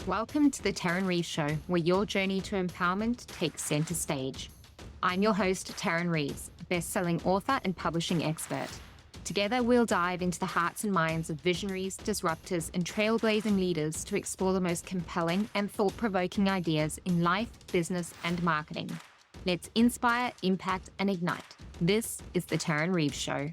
Welcome to the Tarryn Reeves Show, where your journey to empowerment takes center stage. I'm your host, Tarryn Reeves, best-selling author and publishing expert. Together, we'll dive into the hearts and minds of visionaries, disruptors, and trailblazing leaders to explore the most compelling and thought-provoking ideas in life, business, and marketing. Let's inspire, impact, and ignite. This is the Tarryn Reeves Show.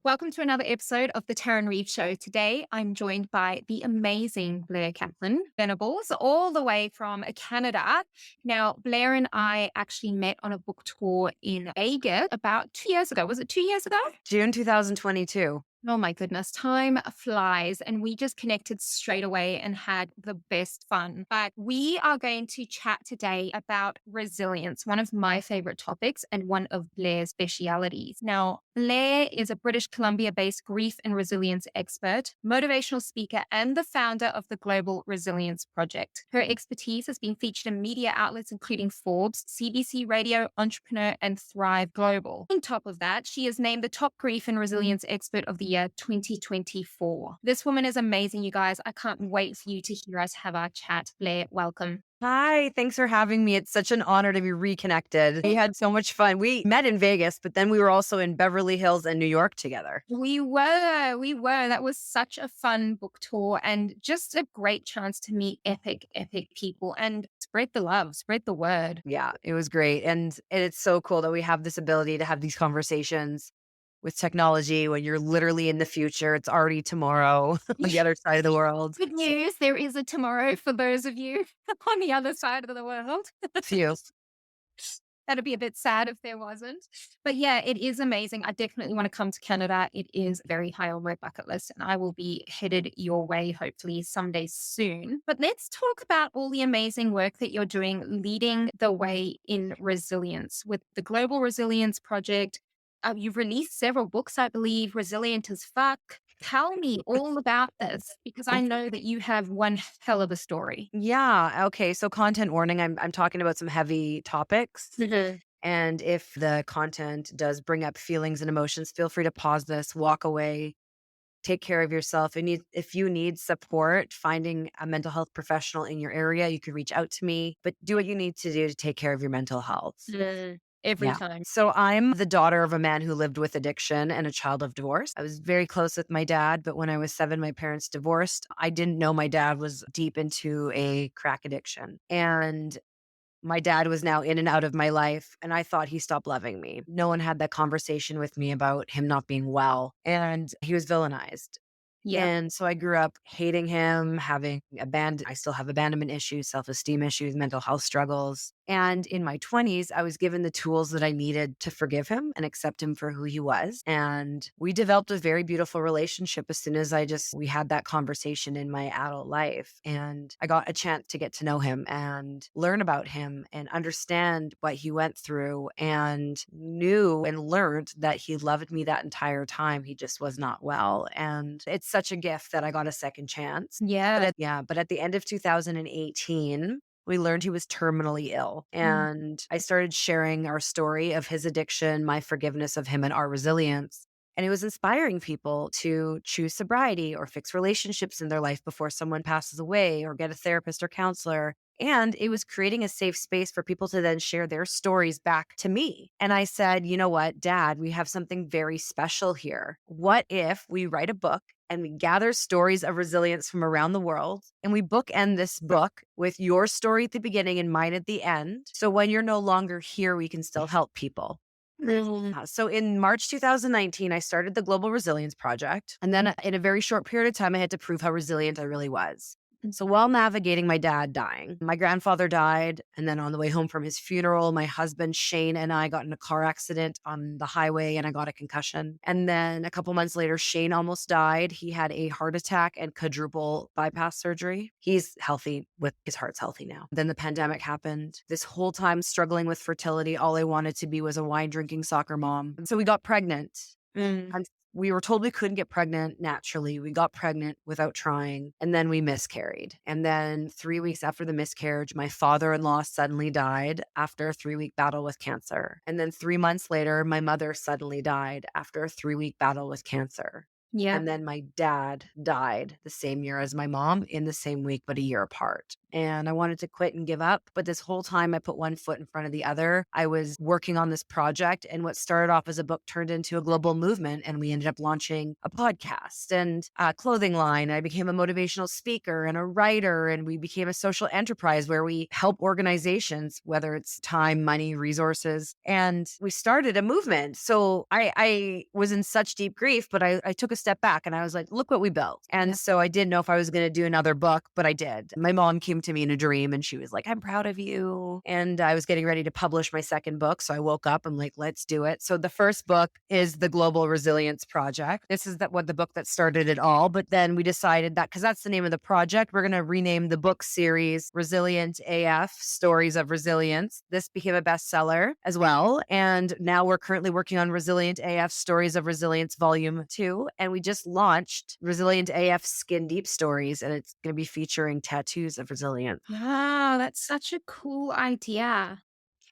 Welcome to another episode of the Tarryn Reeves Show. Today, I'm joined by the amazing Blair Kaplan Venables, all the way from Canada. Now, Blair and I actually met on a book tour in Vegas about 2 years ago. Was it 2 years ago? June 2022. Oh my goodness, time flies, and we just connected straight away and had the best fun. But we are going to chat today about resilience, one of my favorite topics and one of Blair's specialities. Now, Blair is a British Columbia-based grief and resilience expert, motivational speaker, and the founder of the Global Resilience Project. Her expertise has been featured in media outlets including Forbes, CBC Radio, Entrepreneur, and Thrive Global. On top of that, she is named the top grief and resilience expert of the year 2024. This woman is amazing, you guys. I can't wait for you to hear us have our chat. Blair, welcome. Hi, thanks for having me. It's such an honor to be reconnected. We had so much fun. We met in Vegas, but then we were also in Beverly Hills and New York together. We were. That was such a fun book tour and just a great chance to meet epic people and spread the love, spread the word. Yeah, it was great. And it's so cool that we have this ability to have these conversations with technology when you're literally in the future. It's already tomorrow on the other side of the world. Good news, there is a tomorrow for those of you on the other side of the world. Phew. That'd be a bit sad if there wasn't. But yeah, it is amazing. I definitely want to come to Canada. It is very high on my bucket list, and I will be headed your way hopefully someday soon. But let's talk about all the amazing work that you're doing, leading the way in resilience with the Global Resilience Project. You've released several books, I believe, Resilient as Fuck. Tell me all about this, because I know that you have one hell of a story. Yeah. Okay. So content warning, I'm talking about some heavy topics. Mm-hmm. And if the content does bring up feelings and emotions, feel free to pause this, walk away, take care of yourself. And if you need support finding a mental health professional in your area, you can reach out to me, but do what you need to do to take care of your mental health. Every time. So I'm the daughter of a man who lived with addiction and a child of divorce. I was very close with my dad, but when I was 7, my parents divorced. I didn't know my dad was deep into a crack addiction. And my dad was now in and out of my life, and I thought he stopped loving me. No one had that conversation with me about him not being well, and he was villainized. Yeah. And so I grew up hating him, I still have abandonment issues, self-esteem issues, mental health struggles. And in my 20s, I was given the tools that I needed to forgive him and accept him for who he was. And we developed a very beautiful relationship as soon as we had that conversation in my adult life. And I got a chance to get to know him and learn about him and understand what he went through, and knew and learned that he loved me that entire time. He just was not well. And it's such a gift that I got a second chance. Yeah. But at the end of 2018, we learned he was terminally ill. And I started sharing our story of his addiction, my forgiveness of him, and our resilience. And it was inspiring people to choose sobriety or fix relationships in their life before someone passes away, or get a therapist or counselor. And it was creating a safe space for people to then share their stories back to me. And I said, you know what, Dad, we have something very special here. What if we write a book and we gather stories of resilience from around the world, and we bookend this book with your story at the beginning and mine at the end? So when you're no longer here, we can still help people. So in March 2019, I started the Global Resilience Project. And then in a very short period of time, I had to prove how resilient I really was. So while navigating my dad dying, my grandfather died. And then on the way home from his funeral, my husband, Shane, and I got in a car accident on the highway, and I got a concussion. And then a couple months later, Shane almost died. He had a heart attack and quadruple bypass surgery. He's healthy, his heart's healthy now. Then the pandemic happened. This whole time struggling with fertility, all I wanted to be was a wine drinking soccer mom. So we got pregnant. I'm We were told we couldn't get pregnant naturally. We got pregnant without trying, and then we miscarried. And then 3 weeks after the miscarriage, my father-in-law suddenly died after a 3-week battle with cancer. And then 3 months later, my mother suddenly died after a 3-week battle with cancer. Yeah. And then my dad died the same year as my mom in the same week, but a year apart. And I wanted to quit and give up. But this whole time, I put one foot in front of the other. I was working on this project, and what started off as a book turned into a global movement. And we ended up launching a podcast and a clothing line. I became a motivational speaker and a writer, and we became a social enterprise where we help organizations, whether it's time, money, resources. And we started a movement. So I was in such deep grief, but I took a step back and I was like, look what we built. And so I didn't know if I was going to do another book, but I did. My mom came to me in a dream and she was like, I'm proud of you. And I was getting ready to publish my second book. So I woke up, I'm like, let's do it. So the first book is The Global Resilience Project. This is the book that started it all. But then we decided that because that's the name of the project, we're going to rename the book series Resilient AF, Stories of Resilience. This became a bestseller as well. And now we're currently working on Resilient AF, Stories of Resilience Volume 2. And we just launched Resilient AF Skin Deep Stories, and it's going to be featuring tattoos of resilience. Wow, that's such a cool idea.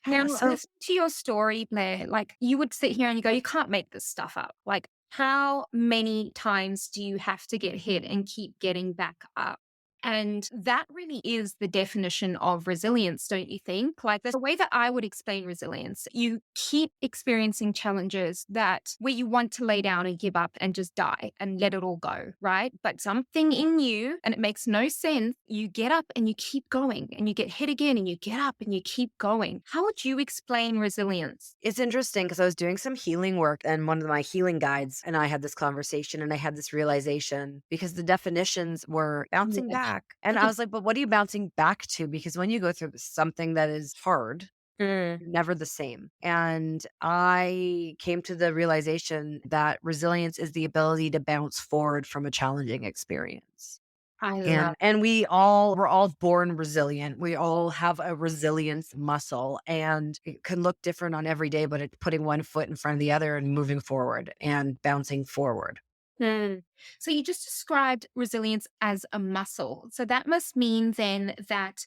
Now, Yeah, so listen to your story, Blair. Like, you would sit here and you go, you can't make this stuff up. Like, how many times do you have to get hit and keep getting back up? And that really is the definition of resilience, don't you think? Like, the way that I would explain resilience, you keep experiencing challenges that where you want to lay down and give up and just die and let it all go, right? But something in you, and it makes no sense, you get up and you keep going and you get hit again and you get up and you keep going. How would you explain resilience? it's interesting because I was doing some healing work, and one of my healing guides and I had this conversation, and I had this realization because the definitions were bouncing Yeah. back. And I was like, but what are you bouncing back to? Because when you go through something that is hard, Mm, you're never the same. And I came to the realization that resilience is the ability to bounce forward from a challenging experience. I love. And we're all born resilient. We all have a resilience muscle, and it can look different on every day, but it's putting one foot in front of the other and moving forward and bouncing forward. Mm. So you just described resilience as a muscle. So that must mean then that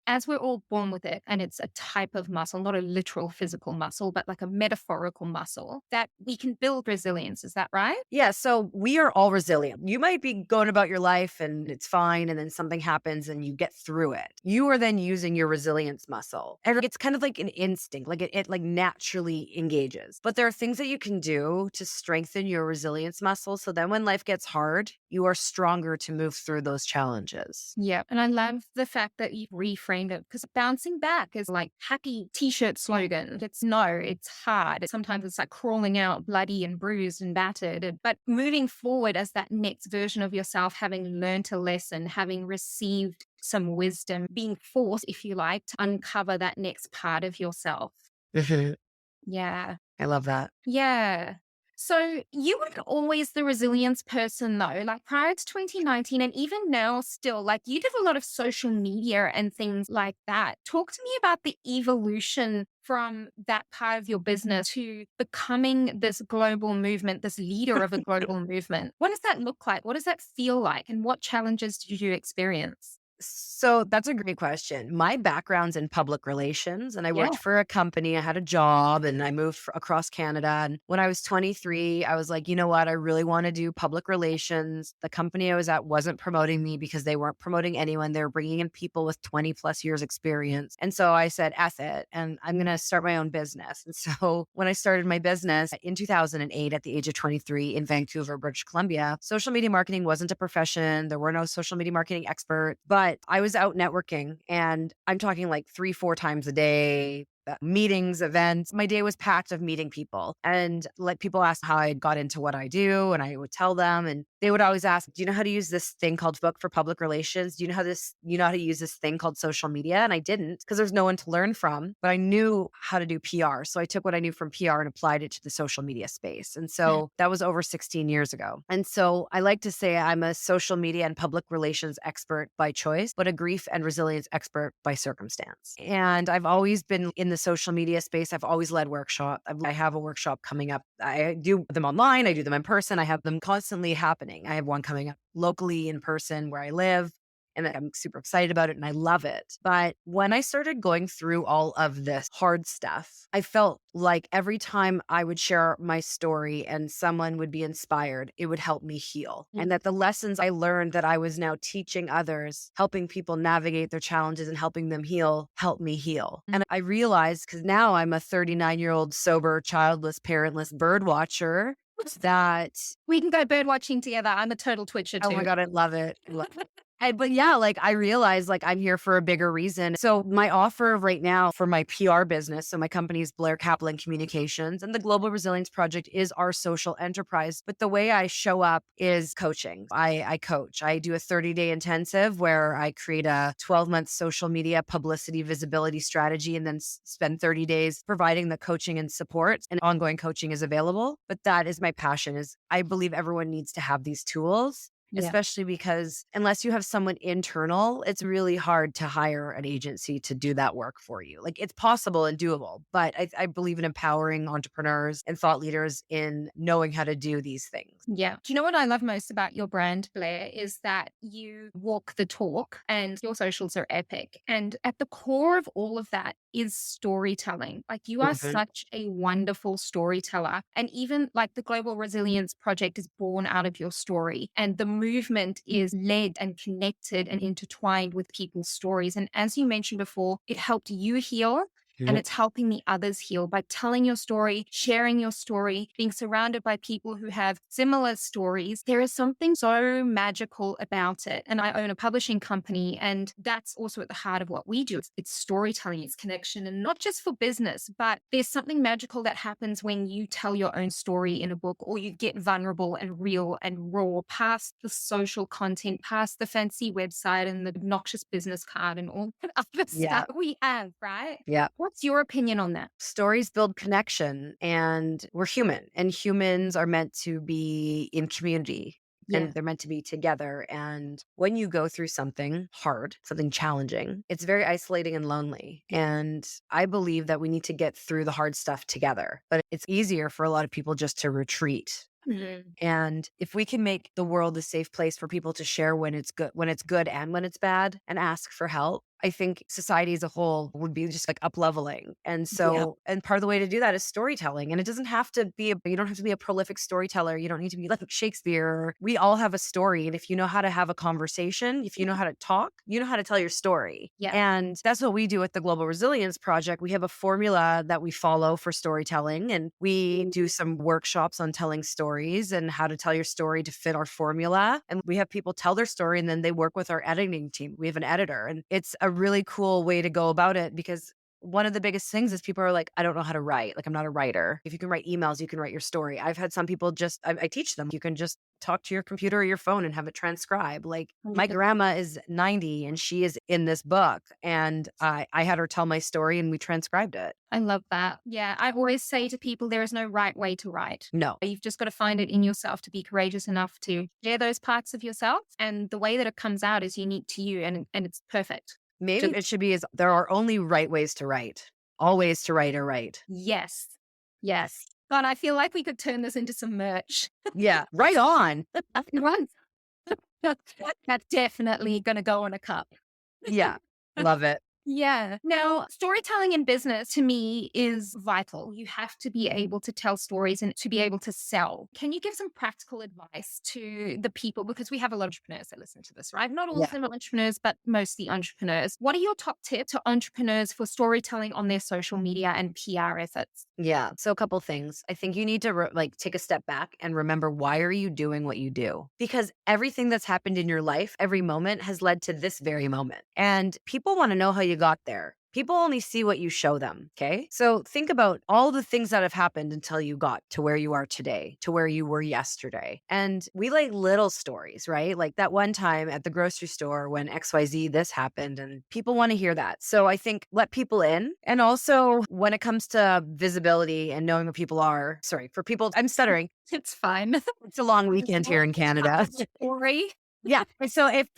as we're all born with it, and it's a type of muscle, not a literal physical muscle, but like a metaphorical muscle, that we can build resilience. Is that right? Yeah, so we are all resilient. You might be going about your life and it's fine, and then something happens and you get through it. You are then using your resilience muscle. And it's kind of like an instinct, like it like naturally engages. But there are things that you can do to strengthen your resilience muscle. So then when life gets hard, you are stronger to move through those challenges. Yeah. And I love the fact that you reframed it because bouncing back is like happy t-shirt slogan. It's no, it's hard. Sometimes it's like crawling out bloody and bruised and battered. But moving forward as that next version of yourself, having learned a lesson, having received some wisdom, being forced, if you like, to uncover that next part of yourself. Mhm. Yeah. I love that. Yeah. So you weren't always the resilience person though, like prior to 2019 and even now still, like you did a lot of social media and things like that. Talk to me about the evolution from that part of your business to becoming this global movement, this leader of a global movement. What does that look like? What does that feel like? And what challenges did you experience? So that's a great question. My background's in public relations, and I Yeah. worked for a company. I had a job and I moved across Canada. And when I was 23, I was like, you know what? I really want to do public relations. The company I was at wasn't promoting me because they weren't promoting anyone. They were bringing in people with 20 plus years experience. And so I said, F it, and I'm going to start my own business. And so when I started my business in 2008 at the age of 23 in Vancouver, British Columbia, social media marketing wasn't a profession. There were no social media marketing experts, but I was out networking, and I'm talking like 3, 4 times a day, meetings, events. My day was packed of meeting people, and like people ask how I got into what I do, and I would tell them, and they would always ask, do you know how to use this thing called book for public relations? Do you know how to use this thing called social media? And I didn't because there's no one to learn from, but I knew how to do PR. So I took what I knew from PR and applied it to the social media space. And so that was over 16 years ago. And so I like to say I'm a social media and public relations expert by choice, but a grief and resilience expert by circumstance. And I've always been in the social media space. I've always led workshops. I have a workshop coming up. I do them online. I do them in person. I have them constantly happening. I have one coming up locally in person where I live. And I'm super excited about it and I love it. But when I started going through all of this hard stuff, I felt like every time I would share my story and someone would be inspired, it would help me heal. And that the lessons I learned that I was now teaching others, helping people navigate their challenges and helping them heal, helped me heal. And I realized, because now I'm a 39-year-old sober, childless, parentless bird watcher, that, We can go bird watching together. I'm a total twitcher oh my too. God, I love it. But yeah, like I realized like I'm here for a bigger reason. So my offer right now for my PR business, so my company is Blair Kaplan Communications and the Global Resilience Project is our social enterprise. But the way I show up is coaching. I coach. I do a 30-day intensive where I create a 12-month social media publicity visibility strategy and then spend 30 days providing the coaching and support, and ongoing coaching is available. But that is my passion, is I believe everyone needs to have these tools, Yeah. especially because unless you have someone internal, it's really hard to hire an agency to do that work for you. Like it's possible and doable, but I believe in empowering entrepreneurs and thought leaders in knowing how to do these things. Yeah. Do you know what I love most about your brand, Blair, is that you walk the talk and your socials are epic. And at the core of all of that is storytelling. Like you are Mhm. such a wonderful storyteller. And even like the Global Resilience Project is born out of your story. And the movement is led and connected and intertwined with people's stories. And as you mentioned before, it helped you heal. And Mhm. it's helping the others heal by telling your story, sharing your story, being surrounded by people who have similar stories. There is something so magical about it. And I own a publishing company, and that's also at the heart of what we do. It's storytelling, it's connection, and not just for business, but there's something magical that happens when you tell your own story in a book or you get vulnerable and real and raw past the social content, past the fancy website and the obnoxious business card and all that other Yeah. stuff we have, right? Yeah. What's your opinion on that? Stories build connection, and we're human, and humans are meant to be in community. Yeah. And they're meant to be together. And when you go through something hard, something challenging, it's very isolating and lonely. And I believe that we need to get through the hard stuff together. But it's easier for a lot of people just to retreat. Mhm. And if we can make the world a safe place for people to share when it's good and when it's bad, and ask for help, I think society as a whole would be just like up leveling. And Yeah. so, and part of the way to do that is storytelling. And it doesn't have to be, you don't have to be a prolific storyteller. You don't need to be like Shakespeare. We all have a story. And if you know how to have a conversation, if you know how to talk, you know how to tell your story. Yeah. And that's what we do at the Global Resilience Project. We have a formula that we follow for storytelling, and we do some workshops on telling stories and how to tell your story to fit our formula. And we have people tell their story and then they work with our editing team. We have an editor, and it's a really cool way to go about it, because one of the biggest things is people are like, I don't know how to write. Like, I'm not a writer. If you can write emails, you can write your story. I've had some people I teach them, you can just talk to your computer or your phone and have it transcribe. Like, my grandma is 90 and she is in this book. And I had her tell my story and we transcribed it. I love that. Yeah. I always say to people, there is no right way to write. No, You've just got to find it in yourself to be courageous enough to share those parts of yourself. And the way that it comes out is unique to you and it's perfect. maybe Just, it should be, is there are only right ways to write. All ways to write are right. yes. Yes. God, I feel like we could turn this into some merch. Yeah, right on. Right? That's definitely going to go on a cup. Yeah, love it. Yeah. Now, storytelling in business to me is vital. You have to be able to tell stories and to be able to sell. Can you give some practical advice to the people? Because we have a lot of entrepreneurs that listen to this, right? Not all of Yeah. them are entrepreneurs, but mostly entrepreneurs. What are your top tips to entrepreneurs for storytelling on their social media and PR efforts? Yeah. So a couple things. I think you need to like take a step back and remember, why are you doing what you do? Because everything that's happened in your life, every moment has led to this very moment. And people want to know how you got there. People only see what you show them. Okay. So think about all the things that have happened until you got to where you are today, to where you were yesterday. And we like little stories, right? Like that one time at the grocery store when XYZ this happened, and people want to hear that. So I think let people in. And also when it comes to visibility and knowing what people are, sorry, for people, I'm stuttering. It's fine. It's a long weekend here in Canada. Story. Yeah. And so if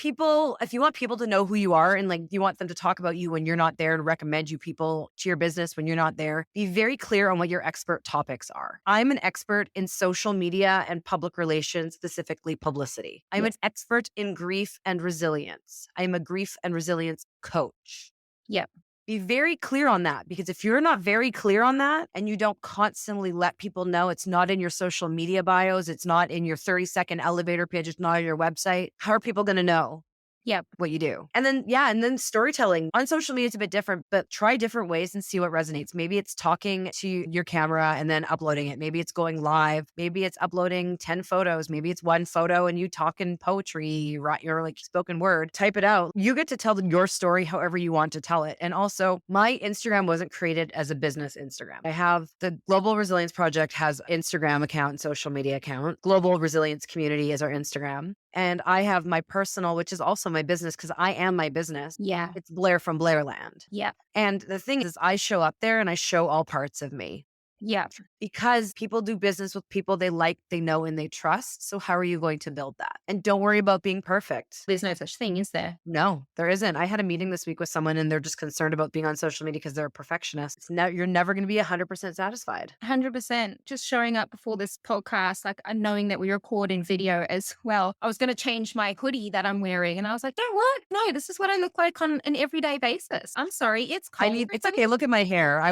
you want people to know who you are and like you want them to talk about you when you're not there and recommend you people to your business when you're not there, be very clear on what your expert topics are. I'm an expert in social media and public relations, specifically publicity. I'm an Yes. expert in grief and resilience. I'm a grief and resilience coach. Yep. Be very clear on that because if you're not very clear on that and you don't constantly let people know it's not in your social media bios, it's not in your 30-second elevator pitch, it's not on your website, how are people going to know Yep. what you do? And then, yeah, and then storytelling on social media is a bit different, but try different ways and see what resonates. Maybe it's talking to your camera and then uploading it. Maybe it's going live. Maybe it's uploading 10 photos. Maybe it's one photo and you talk in poetry, write your like spoken word, type it out. You get to tell your story however you want to tell it. And also, my Instagram wasn't created as a business Instagram. I have the Global Resilience Project has Instagram account and social media account. Global Resilience Community is our Instagram. And I have my personal, which is also my business because I am my business. Yeah. It's Blair from Blairland. Yep. And the thing is, I show up there and I show all parts of me Yep. because people do business with people they like, they know, and they trust. So how are you going to build that? And don't worry about being perfect. There's no such thing, is there? No, there isn't. I had a meeting this week with someone and they're just concerned about being on social media because they're a perfectionist. You're never going to be 100% satisfied. 100%. Just showing up before this podcast, like knowing that we record in video as well. I was going to change my hoodie that I'm wearing. And I was like, no, what? No, this is what I look like on an everyday basis. I'm sorry. It's cold. It's okay. Look at my hair.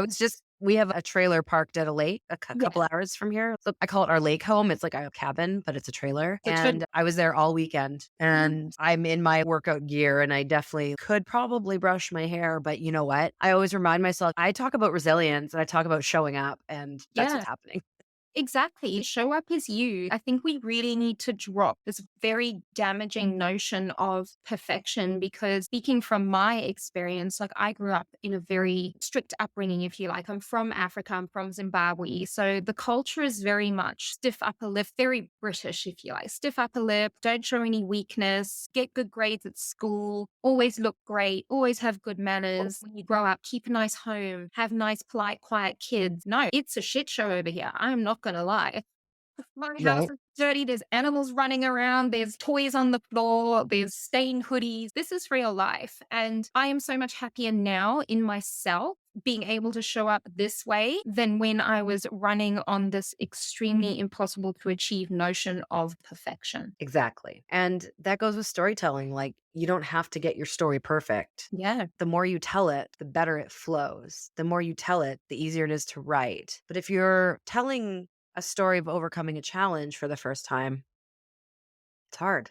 We have a trailer parked at a lake Yeah. couple hours from here. So I call it our lake home. It's like a cabin, but it's a trailer. It should- And I was there all weekend and I'm in my workout gear and I definitely could probably brush my hair. But you know what? I always remind myself, I talk about resilience and I talk about showing up and that's Yeah. what's happening. Exactly. Show up as you. I think we really need to drop this very damaging notion of perfection because speaking from my experience, like I grew up in a very strict upbringing, if you like. I'm from Africa, I'm from Zimbabwe. So the culture is very much stiff upper lip, very British, if you like. Stiff upper lip, don't show any weakness, get good grades at school, always look great, always have good manners. When you grow up, keep a nice home, have nice, polite, quiet kids. No, it's a shit show over here. I'm not going to lie. My house Right. is dirty. There's animals running around. There's toys on the floor. There's stained hoodies. This is real life. And I am so much happier now in myself being able to show up this way than when I was running on this extremely impossible to achieve notion of perfection. Exactly. And that goes with storytelling. Like you don't have to get your story perfect. Yeah. The more you tell it, the better it flows. The more you tell it, the easier it is to write. But if you're telling a story of overcoming a challenge for the first time, it's hard.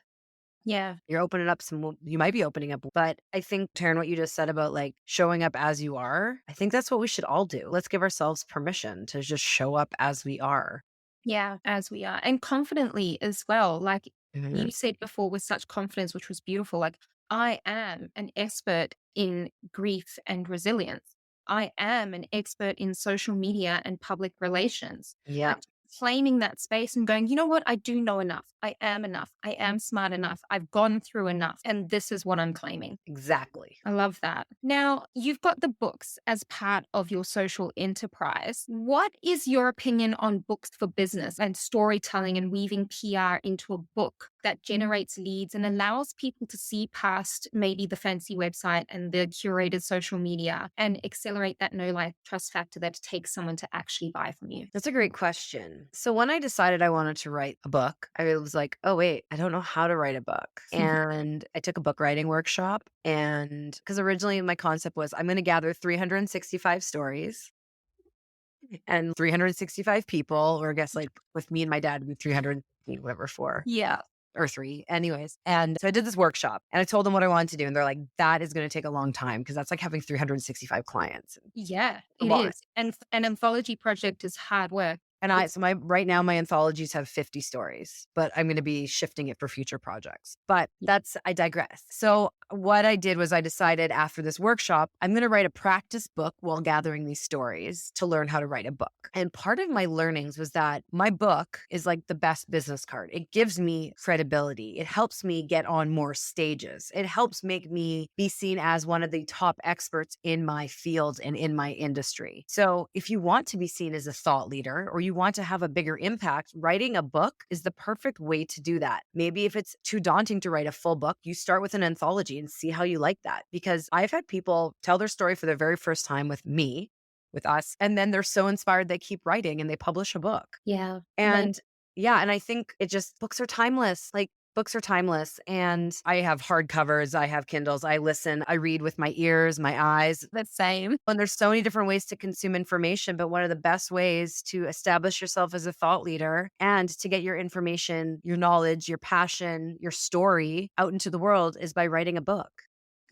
Yeah. You might be opening up. But I think, Taryn, what you just said about like showing up as you are, I think that's what we should all do. Let's give ourselves permission to just show up as we are. Yeah. As we are. And confidently as well. Like Mhm. you said before with such confidence, which was beautiful. Like, I am an expert in grief and resilience. I am an expert in social media and public relations. Yeah, Like, claiming that space and going, you know what? I do know enough. I am enough. I am smart enough. I've gone through enough. And this is what I'm claiming. exactly. I love that. Now, you've got the books as part of your social enterprise. What is your opinion on books for business and storytelling and weaving PR into a book that generates leads and allows people to see past maybe the fancy website and the curated social media and accelerate that no like trust factor that takes someone to actually buy from you? That's a great question. So when I decided I wanted to write a book, I was like, oh, wait, I don't know how to write a book. And I took a book writing workshop. And because originally my concept was I'm going to gather 365 stories and 365 people, or I guess like with me and my dad, we 300, whatever, four Yeah. or three. Anyways. And so I did this workshop and I told them what I wanted to do. And they're like, that is going to take a long time because that's like having 365 clients. Yeah, A it lot. is. And an anthology project is hard work. And right now my anthologies have 50 stories, but I'm going to be shifting it for future projects. But I digress. So what I did was I decided after this workshop, I'm going to write a practice book while gathering these stories to learn how to write a book. And part of my learnings was that my book is like the best business card. It gives me credibility. It helps me get on more stages. It helps make me be seen as one of the top experts in my field and in my industry. So if you want to be seen as a thought leader or you want to have a bigger impact, writing a book is the perfect way to do that. Maybe if it's too daunting to write a full book, you start with an anthology and see how you like that. Because I've had people tell their story for the very first time with me, with us, and then they're so inspired they keep writing and they publish a book. Yeah. And yeah, and I think books are timeless. Like books are timeless. And I have hardcovers, I have Kindles, I listen, I read with my ears, my eyes. The same. And there's so many different ways to consume information, but one of the best ways to establish yourself as a thought leader and to get your information, your knowledge, your passion, your story out into the world is by writing a book.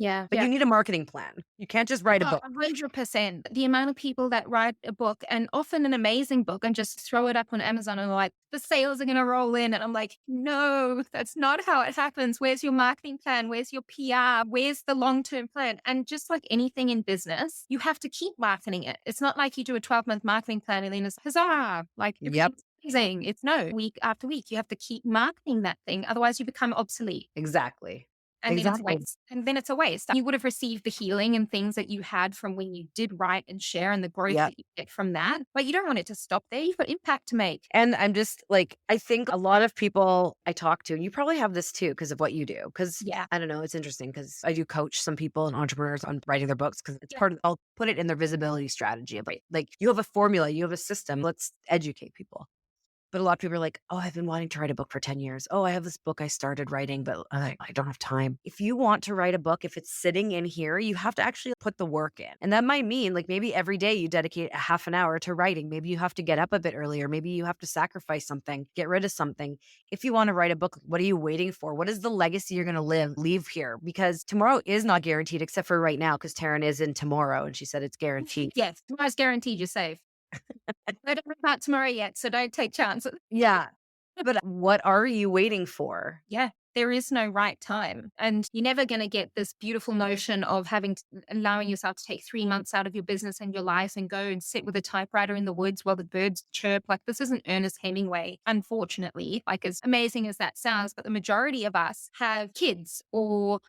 Yeah. But Yeah. you need a marketing plan. You can't just write a Oh, book. 100%. The amount of people that write a book and often an amazing book and just throw it up on Amazon and like, the sales are going to roll in. And I'm like, no, that's not how it happens. Where's your marketing plan? Where's your PR? Where's the long-term plan? And just like anything in business, you have to keep marketing it. It's not like you do a 12-month marketing plan and then it's huzzah, like Yep, everything's amazing. It's no, week after week, you have to keep marketing that thing. Otherwise you become obsolete. exactly. And then it's a Exactly. waste. And then it's a waste. You would have received the healing and things that you had from when you did write and share and the growth Yep. that you get from that. But you don't want it to stop there. You've got impact to make. And I'm just like, I think a lot of people I talk to, and you probably have this too because of what you do. Because Yeah. I don't know, it's interesting because I do coach some people and entrepreneurs on writing their books because it's Yeah. part of, I'll put it in their visibility strategy of like, you have a formula, you have a system, let's educate people. But a lot of people are like, oh, I've been wanting to write a book for 10 years. Oh, I have this book I started writing, but I don't have time. If you want to write a book, if it's sitting in here, you have to actually put the work in. And that might mean like maybe every day you dedicate a half an hour to writing. Maybe you have to get up a bit earlier. Maybe you have to sacrifice something, get rid of something. If you want to write a book, what are you waiting for? What is the legacy you're going to leave here? Because tomorrow is not guaranteed except for right now, because Tarryn is in tomorrow and she said it's guaranteed. Yes. Tomorrow's guaranteed you're safe. I don't know about tomorrow yet, so don't take chances. Yeah. But what are you waiting for? Yeah. There is no right time. And you're never going to get this beautiful notion of allowing yourself to take 3 months out of your business and your life and go and sit with a typewriter in the woods while the birds chirp. Like this isn't Ernest Hemingway, unfortunately, like as amazing as that sounds. But the majority of us have kids or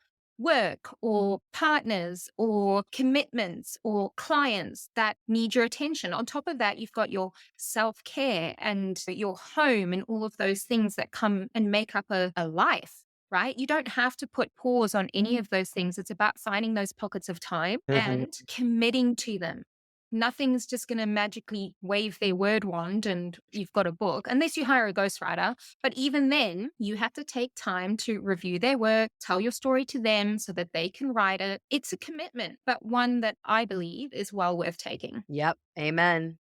work or partners or commitments or clients that need your attention. On top of that, you've got your self care and your home and all of those things that come and make up a life. Right? You don't have to put pause on any of those things. It's about finding those pockets of time and committing to them. Nothing's just going to magically wave their word wand and you've got a book, unless you hire a ghostwriter. But even then, you have to take time to review their work, tell your story to them so that they can write it. It's a commitment, but one that I believe is well worth taking. Yep. Amen.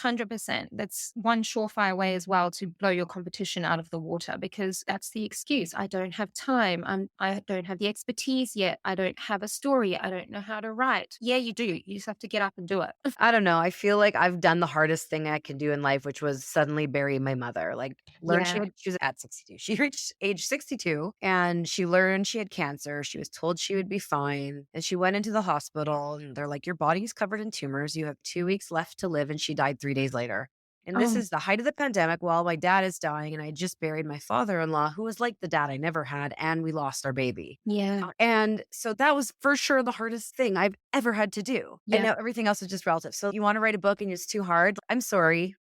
100%. That's one surefire way as well to blow your competition out of the water, because that's the excuse. I don't have time. I don't have the expertise yet. I don't have a story. I don't know how to write. Yeah, you do. You just have to get up and do it. I don't know. I feel like I've done the hardest thing I can do in life, which was suddenly bury my mother. Like learned Yeah. she was at 62. She reached age 62 and she learned she had cancer. She was told she would be fine. And she went into the hospital and they're like, your body's covered in tumors. You have 2 weeks left to live. And she died 3 days later. And this Oh, is the height of the pandemic while my dad is dying. And I just buried my father-in-law, who was like the dad I never had. And we lost our baby. yeah. And so that was for sure the hardest thing I've ever had to do. Yeah. And now everything else is just relative. So you want to write a book and it's too hard. I'm sorry.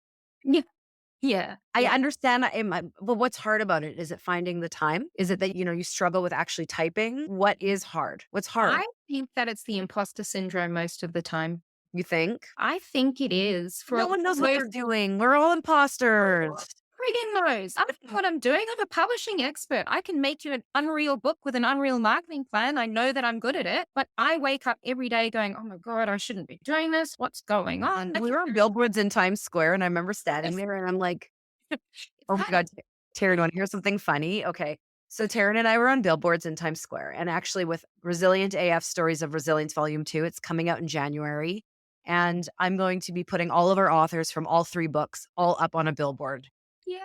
Yeah. Yeah. I Yeah. understand. But what's hard about it? Is it finding the time? Is it that, you struggle with actually typing? What is hard? What's hard? I think that it's the imposter syndrome most of the time. You think? I think it is for No one knows what they're doing. We're all imposters. friggin' knows. I don't know what I'm doing. I'm a publishing expert. I can make you an unreal book with an unreal marketing plan. I know that I'm good at it, but I wake up every day going, oh my God, I shouldn't be doing this. What's going on? We were on billboards in Times Square and I remember standing there and I'm like, oh my God, Taryn, want to hear something funny? Okay. So Taryn and I were on billboards in Times Square and actually with Resilient AF Stories of Resilience Volume 2, it's coming out in January. And I'm going to be putting all of our authors from all 3 books all up on a billboard Yeah.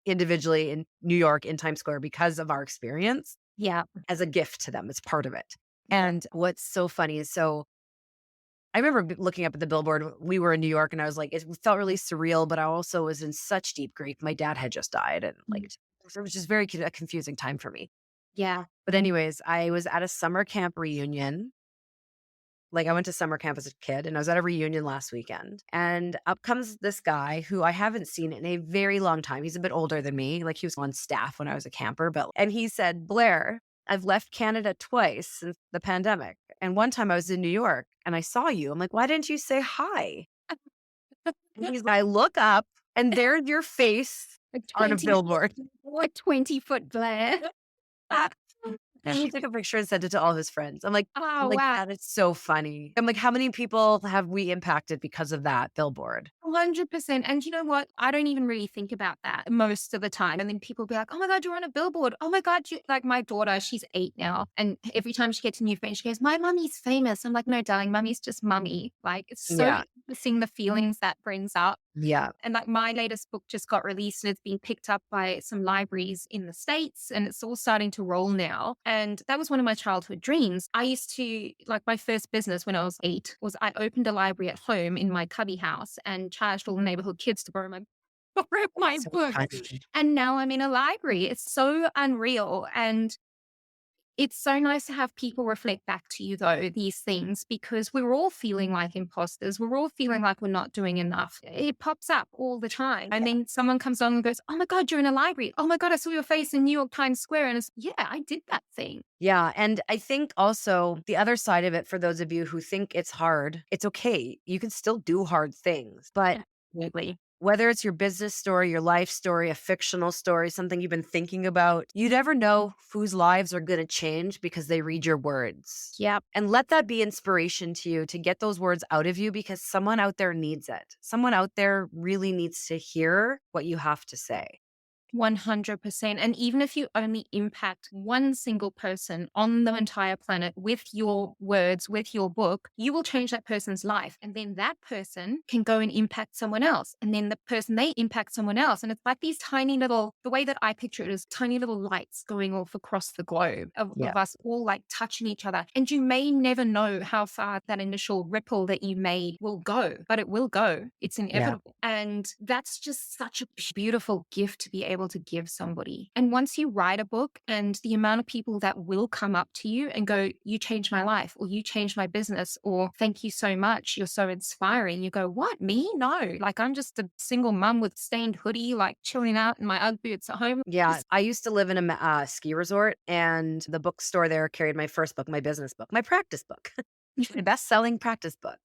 individually in New York in Times Square because of our experience. Yeah. as a gift to them. It's part of it. And what's so funny is I remember looking up at the billboard. We were in New York and I was like, it felt really surreal, but I also was in such deep grief. My dad had just died and like, Mm. it was just very a confusing time for me. Yeah. But anyways, I was at a summer camp reunion. Like I went to summer camp as a kid and I was at a reunion last weekend. And up comes this guy who I haven't seen in a very long time. He's a bit older than me. Like he was on staff when I was a camper, and he said, Blair, I've left Canada twice since the pandemic. And one time I was in New York and I saw you. I'm like, why didn't you say hi? And he's like, I look up and there's your face A on a 20 billboard. a 20-foot Blair. And he took a picture and sent it to all his friends. I'm Oh, like, wow. that is so funny. I'm like, how many people have we impacted because of that billboard? 100%. And you know what? I don't even really think about that most of the time. And then people be like, oh my God, you're on a billboard. Oh my God, you like my daughter, she's 8 now. And every time she gets a new friend, she goes, my mummy's famous. I'm like, no, darling, mummy's just mummy. Like it's so Yeah. interesting the feelings that brings up. Yeah. And like my latest book just got released and it's being picked up by some libraries in the States and it's all starting to roll now. And that was one of my childhood dreams. I used to, like my first business when I was 8 was I opened a library at home in my cubby house and charged all the neighborhood kids to borrow borrow my So books. funny. And now I'm in a library. It's so unreal. And it's so nice to have people reflect back to you, though, these things, because we're all feeling like imposters. We're all feeling like we're not doing enough. It pops up all the time. And then someone comes on and goes, oh my God, you're in a library. Oh my God, I saw your face in New York Times Square. And it's, yeah, I did that thing. Yeah. And I think also the other side of it, for those of you who think it's hard, it's okay. You can still do hard things. But Absolutely. whether it's your business story, your life story, a fictional story, something you've been thinking about, you never know whose lives are going to change because they read your words. Yep. And let that be inspiration to you to get those words out of you because someone out there needs it. Someone out there really needs to hear what you have to say. 100%. And even if you only impact one single person on the entire planet with your words, with your book, you will change that person's life. And then that person can go and impact someone else. And then the person they impact someone else. And it's like these tiny little, the way that I picture it is tiny little lights going off across the globe Yeah. of us all like touching each other. And you may never know how far that initial ripple that you made will go, but it will go. It's inevitable. And that's just such a beautiful gift to be able to give somebody. And once you write a book and the amount of people that will come up to you and go, you changed my life, or you changed my business, or thank you so much, you're so inspiring. You go, what, me? No, like I'm just a single mum with stained hoodie, like chilling out in my Ugg boots at home. Yeah. I used to live in a ski resort and the bookstore there carried my first book, my business book, my practice book, my best-selling practice book.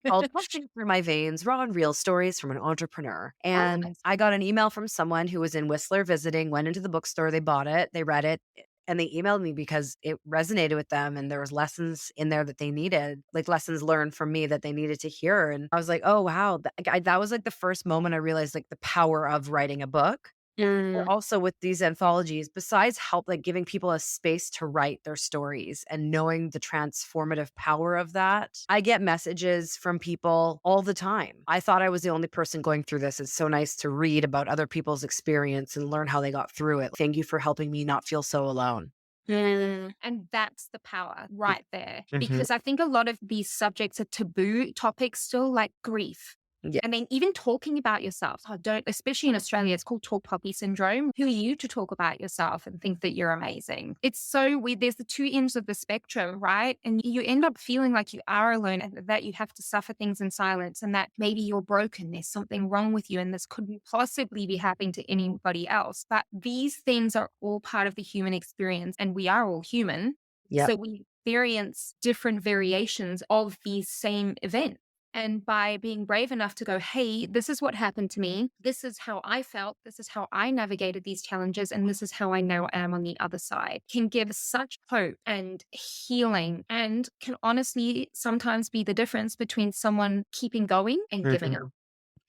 Called Pushing Through My Veins, Raw and Real Stories from an Entrepreneur. And I got an email from someone who was in Whistler visiting, went into the bookstore, they bought it, they read it, and they emailed me because it resonated with them and there was lessons in there that they needed, like lessons learned from me that they needed to hear. And I was like, oh, wow. That was like the first moment I realized like the power of writing a book. But also with these anthologies, besides help like giving people a space to write their stories and knowing the transformative power of that, I get messages from people all the time. I thought I was the only person going through this. It's so nice to read about other people's experience and learn how they got through it. Thank you for helping me not feel so alone. And that's the power right there. Mhm. Because I think a lot of these subjects are taboo topics still, like grief. Yeah. And then even talking about yourself, especially in Australia, it's called tall poppy syndrome. Who are you to talk about yourself and think that you're amazing? It's so weird. There's the two ends of the spectrum, right? And you end up feeling like you are alone and that you have to suffer things in silence and that maybe you're broken. There's something wrong with you and this couldn't possibly be happening to anybody else. But these things are all part of the human experience and we are all human. Yeah. So we experience different variations of these same events. And by being brave enough to go, hey, this is what happened to me. This is how I felt. This is how I navigated these challenges. And this is how I now am on the other side can give such hope and healing and can honestly sometimes be the difference between someone keeping going and giving up.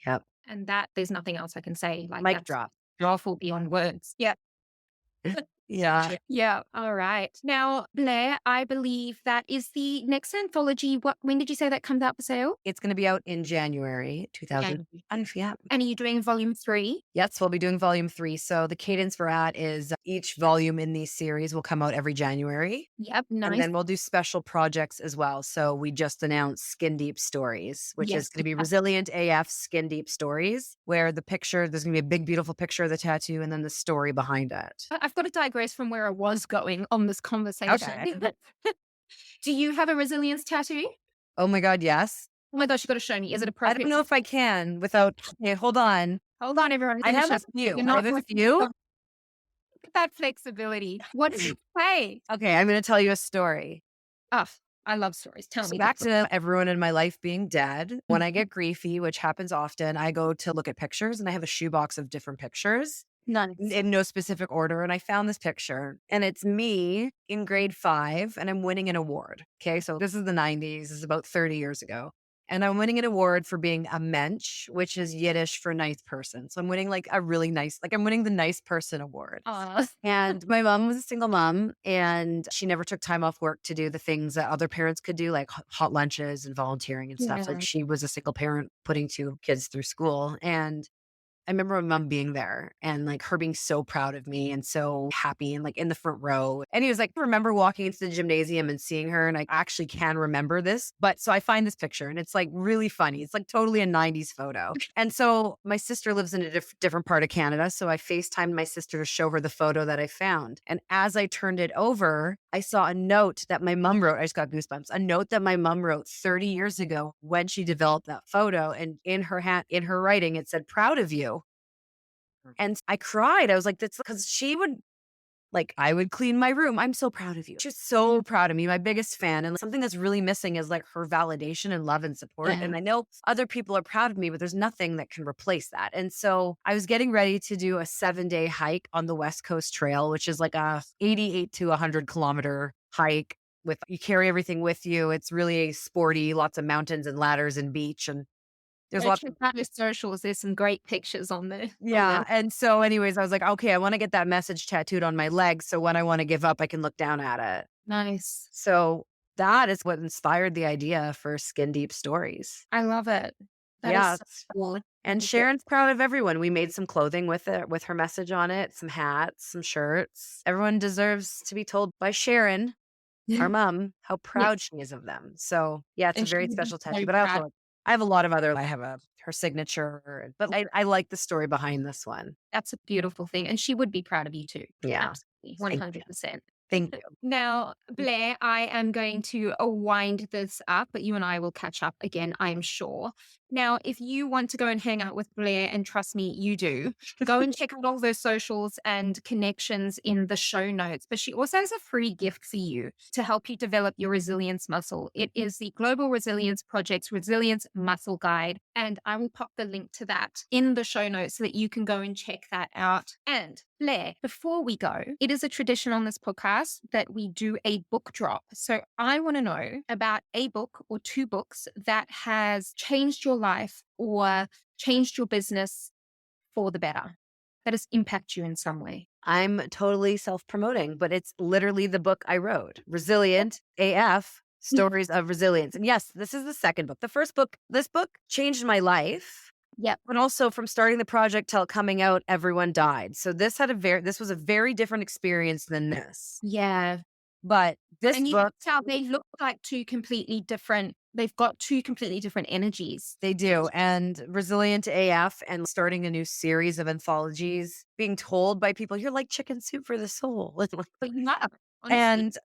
Yep. And that there's nothing else I can say. Like Mic that's drop. powerful beyond words. Yeah. Yeah. Yeah. All right. Now, Blair, I believe that is the next anthology. When did you say that comes out for sale? It's going to be out in January Yeah. 2000. And yeah. And are you doing volume 3? Yes, we'll be doing volume 3. So the cadence we're at is each volume in these series will come out every January. Yep. And Nice. then we'll do special projects as well. So we just announced Skin Deep Stories, which is Yes. going to be Resilient AF Skin Deep Stories, where there's going to be a big, beautiful picture of the tattoo and then the story behind it. I've got to digress from where I was going on this conversation. Okay. Do you have a resilience tattoo? Oh my God, yes. Oh my gosh, you got to show me. Is it I don't appropriate? know if I can without, okay, hold on. Hold on, everyone. I Gonna have show a few. You're I not have a looking few. at that flexibility. What did you say? Okay, I'm going to tell you a story. Oh, I love stories. Tell So me. back to everyone in my life being dead. When I Mhm. get griefy, which happens often, I go to look at pictures and I have a shoebox of different pictures Nice. in no specific order. And I found this picture and it's me in grade 5 and I'm winning an award. Okay. So this is the 90s. This is about 30 years ago. And I'm winning an award for being a mensch, which is Yiddish for nice person. So I'm winning like a really nice, like I'm winning the nice person award. Aw. And my mom was a single mom and she never took time off work to do the things that other parents could do, like hot lunches and volunteering and stuff. Yeah. Like she was a single parent putting 2 kids through school. And I remember my mom being there and like her being so proud of me and so happy and like in the front row. And he was like, I remember walking into the gymnasium and seeing her. And I actually can remember this. But so I find this picture and it's like really funny. It's like totally a 90s photo. And so my sister lives in a different part of Canada. So I FaceTimed my sister to show her the photo that I found. And as I turned it over, I saw a note that my mom wrote. I just got goosebumps. A note that my mom wrote 30 years ago when she developed that photo. And in her in her writing, it said, proud of you. And I cried. I was like, that's because she would, like, I would clean my room. I'm so proud of you. She was so proud of me, my biggest fan. And something that's really missing is like her validation and love and support. Yeah. And I know other people are proud of me, but there's nothing that can replace that. And so I was getting ready to do a 7-day hike on the West Coast Trail, which is like a 88 to 100-kilometer hike with, you carry everything with you. It's really sporty, lots of mountains and ladders and beach. And there's lots. Check out his socials. There's some great pictures on there. Yeah. And so, anyways, I was like, okay, I want to get that message tattooed on my leg. So when I want to give up, I can look down at it. Nice. So that is what inspired the idea for Skin Deep Stories. I love it. That Yeah. is so cool. And Sharon's proud of everyone. We made some clothing with it, with her message on it, some hats, some shirts. Everyone deserves to be told by Sharon, our mom, how proud she is of them. So yeah, it's And a very she special was so tattoo. But proud. I have a lot of other, I have her signature, but I like the story behind this one. That's a beautiful thing. And she would be proud of you too. Yeah. Absolutely. Thank you. 100%. Thank you. Now, Blair, I am going to wind this up, but you and I will catch up again, I'm sure. Now, if you want to go and hang out with Blair, and trust me, you do, go and check out all those socials and connections in the show notes. But she also has a free gift for you to help you develop your resilience muscle. It is the Global Resilience Project's Resilience Muscle Guide. And I will pop the link to that in the show notes so that you can go and check that out. And Blair, before we go, it is a tradition on this podcast that we do a book drop. So I want to know about a book or 2 books that has changed your life or changed your business for the better, that has impacted you in some way. I'm totally self-promoting, but it's literally the book I wrote, Resilient AF, Stories of Resilience. And yes, this is the second book. The first book, this book changed my life. Yep. But also from starting the project till coming out, everyone died. So this was a very different experience than this. Yeah. But this And you book, can tell they look like they've got 2 completely different energies. they do. And Resilient AF and starting a new series of anthologies, being told by people, you're like chicken soup for the soul. But you are, honestly. And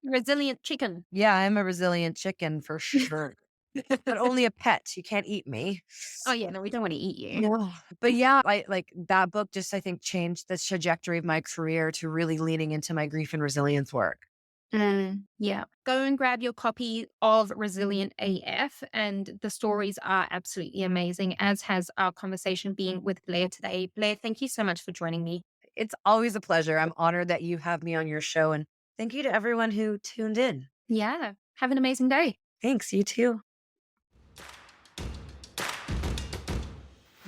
Resilient chicken. yeah, I'm a resilient chicken for sure. But only a pet. You can't eat me. Oh, yeah. No, we don't want to eat you. No. But yeah, I like that book just, I think, changed the trajectory of my career to really leaning into my grief and resilience work. Yeah. Go and grab your copy of Resilient AF. And the stories are absolutely amazing, as has our conversation been with Blair today. Blair, thank you so much for joining me. It's always a pleasure. I'm honored that you have me on your show. And thank you to everyone who tuned in. Yeah. Have an amazing day. Thanks. You too.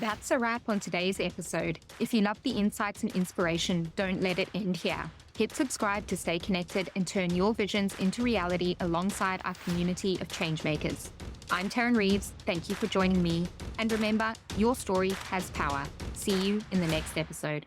That's a wrap on today's episode. If you love the insights and inspiration, don't let it end here. Hit subscribe to stay connected and turn your visions into reality alongside our community of changemakers. I'm Tarryn Reeves. Thank you for joining me. And remember, your story has power. See you in the next episode.